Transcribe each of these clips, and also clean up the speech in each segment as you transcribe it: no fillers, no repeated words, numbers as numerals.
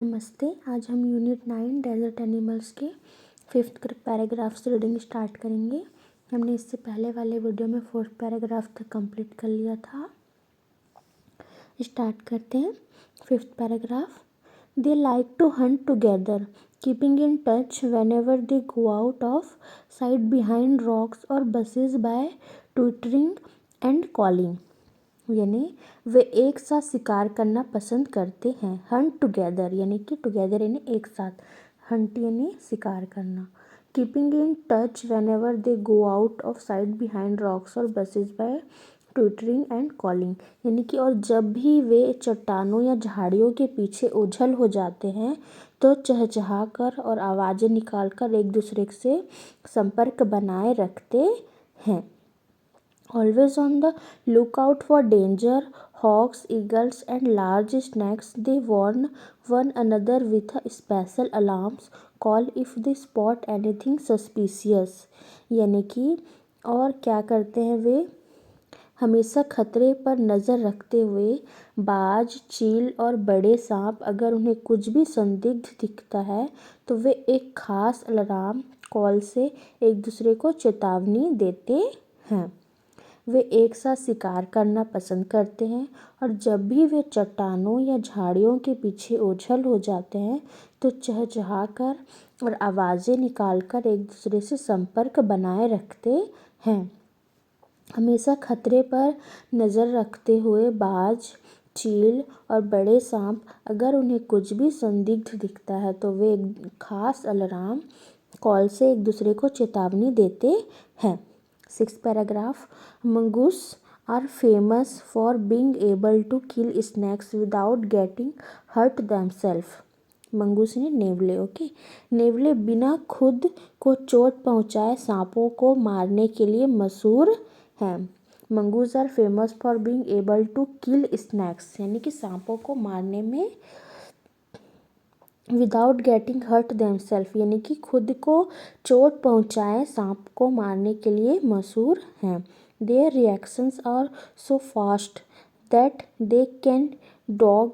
नमस्ते। आज हम यूनिट 9 डेजर्ट एनिमल्स के 5th पैराग्राफ से रीडिंग स्टार्ट करेंगे। हमने इससे पहले वाले वीडियो में 4th पैराग्राफ तक कंप्लीट कर लिया था। स्टार्ट करते हैं। 5th paragraph. They like to hunt together keeping in touch whenever they go out of side behind rocks और bushes by twittering and calling. यानी वे एक साथ शिकार करना पसंद करते हैं। हंट टुगेदर यानी कि टुगेदर यानी एक साथ, हंट यानी शिकार करना। Keeping in touch whenever they go out of sight behind rocks और bushes by twittering and calling. यानी कि और जब भी वे चट्टानों या झाड़ियों के पीछे ओझल हो जाते हैं तो चहचहा कर और आवाज़ें निकाल कर एक दूसरे से संपर्क बनाए रखते हैं। Always on the lookout for danger, hawks, eagles, and large snakes, they warn one another with a special alarms call if they spot anything suspicious। यानी कि और क्या करते हैं वे हमेशा खतरे पर नज़र रखते हुए बाज, चील और बड़े सांप अगर उन्हें कुछ भी संदिग्ध दिखता है तो वे एक खास अलार्म कॉल से एक दूसरे को चेतावनी देते हैं। वे एक साथ शिकार करना पसंद करते हैं और जब भी वे चट्टानों या झाड़ियों के पीछे ओझल हो जाते हैं तो चहचहाकर और आवाज़ें निकालकर एक दूसरे से संपर्क बनाए रखते हैं। हमेशा खतरे पर नज़र रखते हुए बाज, चील और बड़े सांप अगर उन्हें कुछ भी संदिग्ध दिखता है तो वे एक खास अलार्म कॉल से एक दूसरे को चेतावनी देते हैं। 6th paragraph. Mongoose are famous for being able to kill snakes without getting hurt themselves. Mongoose ने नेवले, ओके, नेवले बिना खुद को चोट पहुंचाए सांपों को मारने के लिए मशहूर हैं। Mongoose are famous for being able to kill snakes यानी कि सांपों को मारने में विदाउट गेटिंग हर्ट देमसेल्फ यानी कि खुद को चोट पहुंचाए सांप को मारने के लिए मशहूर हैं। Their reactions are so fast that they can dodge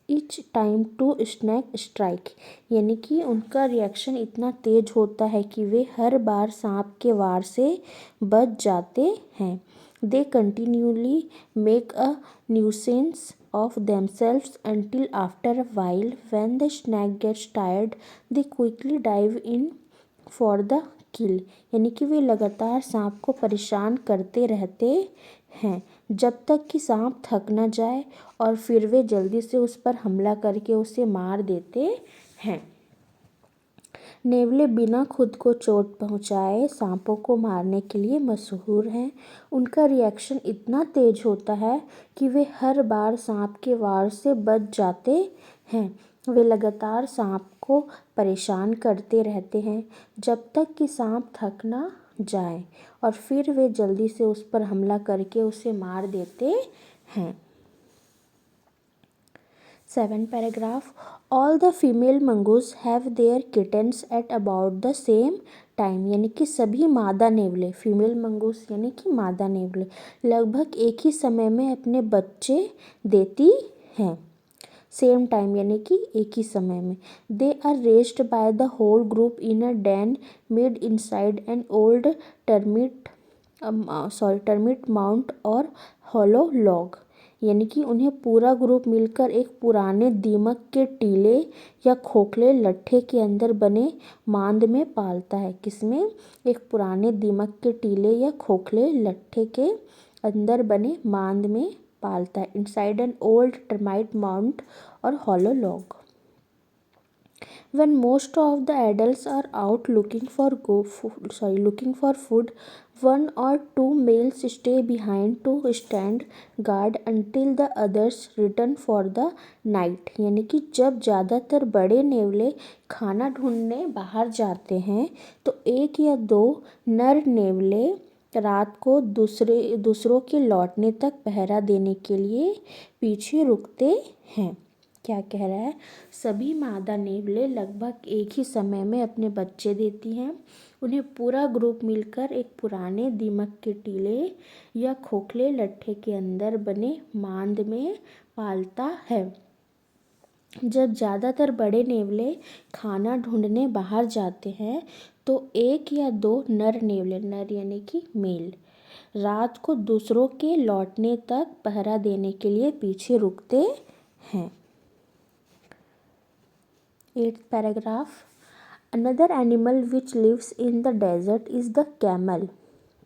each time to snake strike. यानी कि उनका रिएक्शन इतना तेज होता है कि वे हर बार सांप के वार से बच जाते हैं। They continuously make a nuisance of themselves until after a while when the snake gets tired they quickly dive in for the kill। यानी कि वे लगातार सांप को परेशान करते रहते हैं जब तक कि सांप थक न जाए और फिर वे जल्दी से उस पर हमला करके उसे मार देते हैं। नेवले बिना खुद को चोट पहुंचाए सांपों को मारने के लिए मशहूर हैं। उनका रिएक्शन इतना तेज होता है कि वे हर बार सांप के वार से बच जाते हैं। वे लगातार सांप को परेशान करते रहते हैं जब तक कि सांप थक ना जाए और फिर वे जल्दी से उस पर हमला करके उसे मार देते हैं। 7th paragraph. All the female mongoose have their kittens at about the same time. यानी कि सभी मादा नेवले, फीमेल मंगूस यानी कि मादा नेवले लगभग एक ही समय में अपने बच्चे देती हैं। सेम टाइम यानी कि एक ही समय में। They are raised by the whole group in a den made inside an old termite mound और हॉलो लॉग। यानी कि उन्हें पूरा ग्रुप मिलकर एक पुराने दीमक के टीले या खोखले लट्ठे के अंदर बने मांद में पालता है। किसमें? एक पुराने दीमक के टीले या खोखले लट्ठे के अंदर बने मांद में पालता है। Inside an old termite mound और hollow log. When most of the adults are out looking for food, one or two males stay behind to stand guard until the others return for the night। यानी कि जब ज़्यादातर बड़े नेवले खाना ढूंढने बाहर जाते हैं तो एक या दो नर नेवले रात को दूसरों के लौटने तक पहरा देने के लिए पीछे रुकते हैं। क्या कह रहा है? सभी मादा नेवले लगभग एक ही समय में अपने बच्चे देती हैं। उन्हें पूरा ग्रुप मिलकर एक पुराने दीमक के टीले या खोखले लट्ठे के अंदर बने मांद में पालता है। जब ज़्यादातर बड़े नेवले खाना ढूंढने बाहर जाते हैं तो एक या दो नर नेवले, नर यानी कि मेल, रात को दूसरों के लौटने तक पहरा देने के लिए पीछे रुकते हैं। 8th paragraph, another animal which lives in the desert is the camel.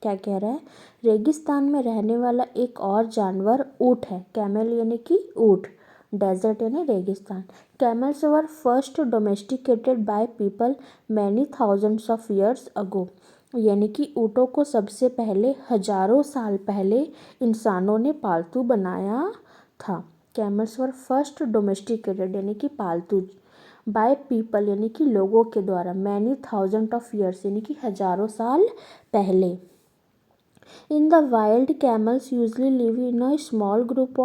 क्या कह रहा है? रेगिस्तान में रहने वाला एक और जानवर ऊँट है। कैमल यानी कि ऊँट, डेजर्ट यानी रेगिस्तान। Camels were first domesticated by people many thousands of years ago. यानी कि ऊँटों को सबसे पहले हजारों साल पहले इंसानों ने पालतू बनाया था। कैमल्स वर फर्स्ट डोमेस्टिकेटेड यानी कि पालतू, बाय पीपल यानी कि लोगों के द्वारा, मैनी थाउजेंड ऑफ ईयर्स यानी कि हजारों साल पहले। In the wild, camels usually live in a small group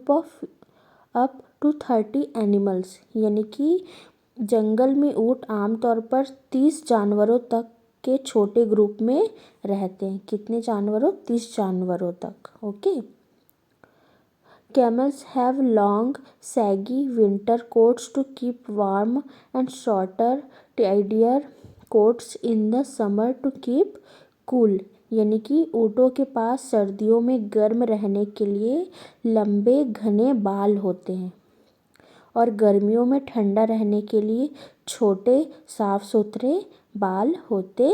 of up to 30 animals। यानी कि जंगल में ऊँट आमतौर पर 30 जानवरों तक के छोटे ग्रुप में रहते हैं। कितने जानवरों? 30 जानवरों तक। Okay. Camels have long, saggy winter coats to keep warm and shorter, tidier coats in the summer to keep cool। यानी कि ऊँटों के पास सर्दियों में गर्म रहने के लिए लंबे घने बाल होते हैं और गर्मियों में ठंडा रहने के लिए छोटे साफ सुथरे बाल होते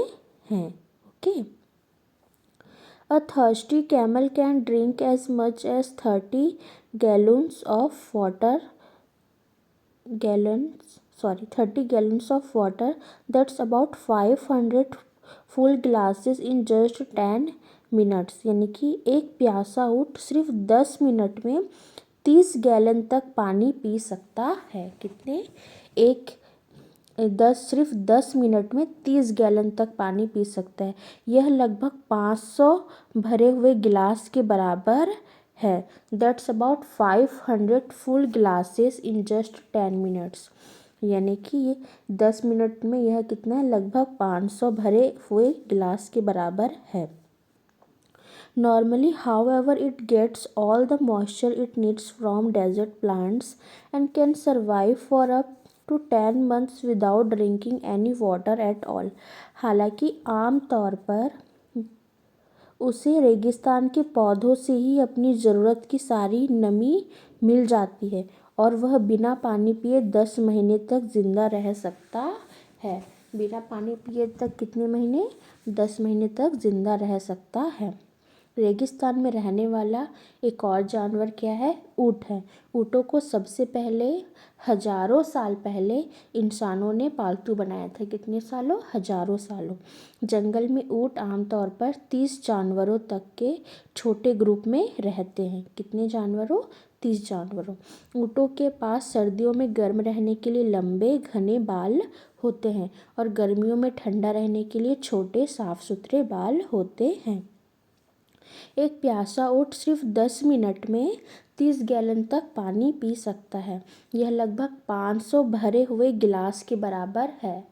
हैं। Okay. A thirsty camel can drink as much as 30 gallons of water. 30 gallons of water. That's about 500 full glasses in just 10 minutes। यानी कि एक प्यासा ऊँट सिर्फ 10 मिनट में 30 गैलन तक पानी पी सकता है। कितने? सिर्फ 10 मिनट में 30 गैलन तक पानी पी सकता है। यह लगभग 500 भरे हुए गिलास के बराबर है। That's about 500 full glasses in just 10 minutes. यानी कि ये 10 मिनट में यह कितना है? लगभग 500 भरे हुए गिलास के बराबर है। Normally, however, it gets all the moisture it needs from desert plants and can survive for up to 10 months without drinking any water at all। हालांकि आम तौर पर उसे रेगिस्तान के पौधों से ही अपनी ज़रूरत की सारी नमी मिल जाती है और वह बिना पानी पिए 10 महीने तक ज़िंदा रह सकता है। बिना पानी पिए तक कितने महीने? 10 महीने तक ज़िंदा रह सकता है। रेगिस्तान में रहने वाला एक और जानवर क्या है? ऊँट है। ऊँटों को सबसे पहले हजारों साल पहले इंसानों ने पालतू बनाया था। कितने सालों? हजारों सालों। जंगल में ऊँट आमतौर पर 30 जानवरों तक के छोटे ग्रुप में रहते हैं। कितने जानवरों? 30 जानवरों। ऊँटों के पास सर्दियों में गर्म रहने के लिए लंबे घने बाल होते हैं और गर्मियों में ठंडा रहने के लिए छोटे साफ सुथरे बाल होते हैं। एक प्यासा ऊँट सिर्फ 10 मिनट में 30 गैलन तक पानी पी सकता है। यह लगभग 500 भरे हुए गिलास के बराबर है।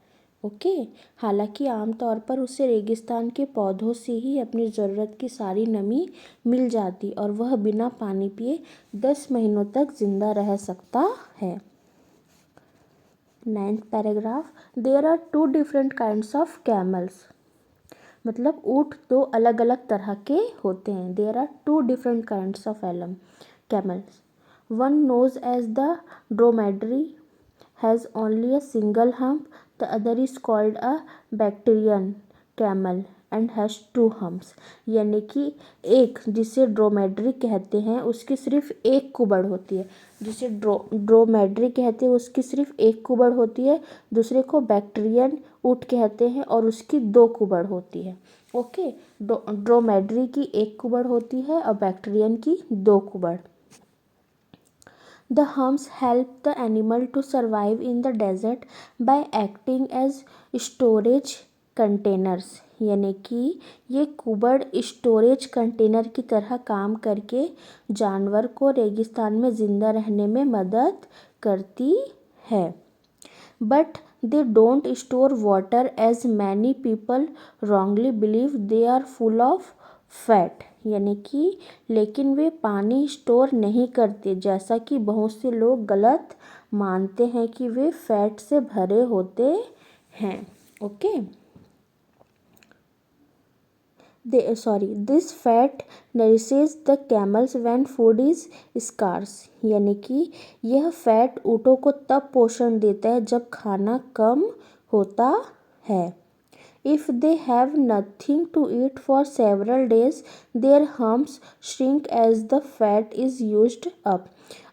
ओके। हालांकि आमतौर पर उसे रेगिस्तान के पौधों से ही अपनी ज़रूरत की सारी नमी मिल जाती और वह बिना पानी पिए 10 महीनों तक ज़िंदा रह सकता है। 9th paragraph, there are 2 different kinds of camels. मतलब ऊँट 2 अलग अलग तरह के होते हैं। There are 2 different kinds of camels. One knows as the dromedary has only a single hump, the other is called a Bactrian camel and has 2 humps. यानी कि एक जिसे ड्रोमेडरी कहते हैं उसकी सिर्फ एक कुबड़ होती है। जिसे ड्रोमेडरी कहते हैं उसकी सिर्फ एक कुबड़ होती है। दूसरे को बैक्टीरियन ऊँट कहते हैं और उसकी 2 कुबड़ होती है। ओके। ड्रोमेडरी की एक कुबड़ होती है और बैक्टीरियन की 2 कुबड़। The humps help the animal to survive in the desert by acting as storage containers। यानी कि ये कुबड़ स्टोरेज कंटेनर की तरह काम करके जानवर को रेगिस्तान में ज़िंदा रहने में मदद करती है। But they don't store water as many people wrongly believe they are full of fat। यानी कि लेकिन वे पानी स्टोर नहीं करते, जैसा कि बहुत से लोग गलत मानते हैं कि वे फैट से भरे होते हैं। Okay, this fat nourishes the camels when food is scarce, यानी कि यह फैट ऊँटों को तब पोषण देता है जब खाना कम होता है। If they have nothing to eat for several days their humps shrink as the fat is used up.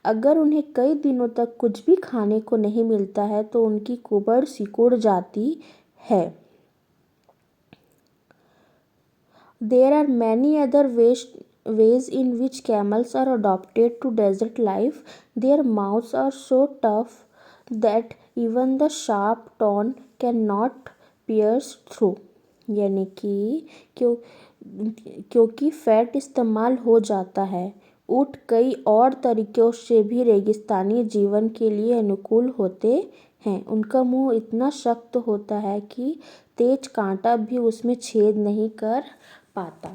अगर उन्हें कई दिनों तक कुछ भी खाने को नहीं मिलता है तो उनकी कुबड़ सिकुड़ जाती है। There are many other ways in which camels are adapted to desert life. Their mouths are so tough that even the sharp thorn cannot pierce through, यानी कि क्योंकि फैट इस्तेमाल हो जाता है, ऊँट कई और तरीक़ों से भी रेगिस्तानी जीवन के लिए अनुकूल होते हैं। उनका मुंह इतना सख्त होता है कि तेज कांटा भी उसमें छेद नहीं कर पाता।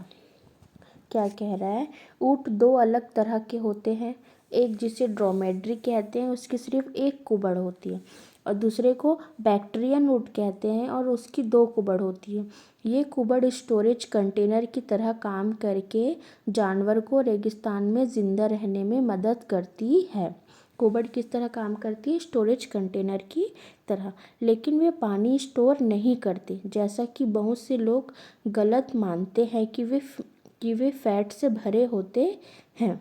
क्या कह रहा है, ऊँट दो अलग तरह के होते हैं, एक जिसे ड्रोमेड्री कहते हैं, उसकी सिर्फ एक कुबड़ होती है, और दूसरे को बैक्ट्रियन ऊँट कहते हैं और उसकी दो कुबड़ होती है। ये कुबड़ स्टोरेज कंटेनर की तरह काम करके जानवर को रेगिस्तान में ज़िंदा रहने में मदद करती है। कुबड़ किस तरह काम करती है, स्टोरेज कंटेनर की तरह, लेकिन वे पानी स्टोर नहीं करते, जैसा कि बहुत से लोग गलत मानते हैं कि वे फैट से भरे होते हैं।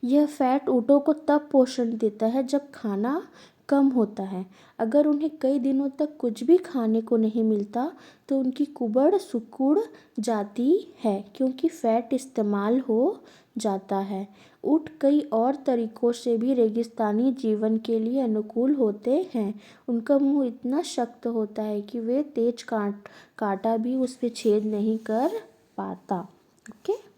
यह फैट ऊँटों को तब पोषण देता है जब खाना कम होता है। अगर उन्हें कई दिनों तक कुछ भी खाने को नहीं मिलता तो उनकी कुबड़ सिकुड़ जाती है, क्योंकि फैट इस्तेमाल हो जाता है। ऊँट कई और तरीक़ों से भी रेगिस्तानी जीवन के लिए अनुकूल होते हैं। उनका मुंह इतना सख्त होता है कि वे तेज कांटा भी उस पर छेद नहीं कर पाता। ओके।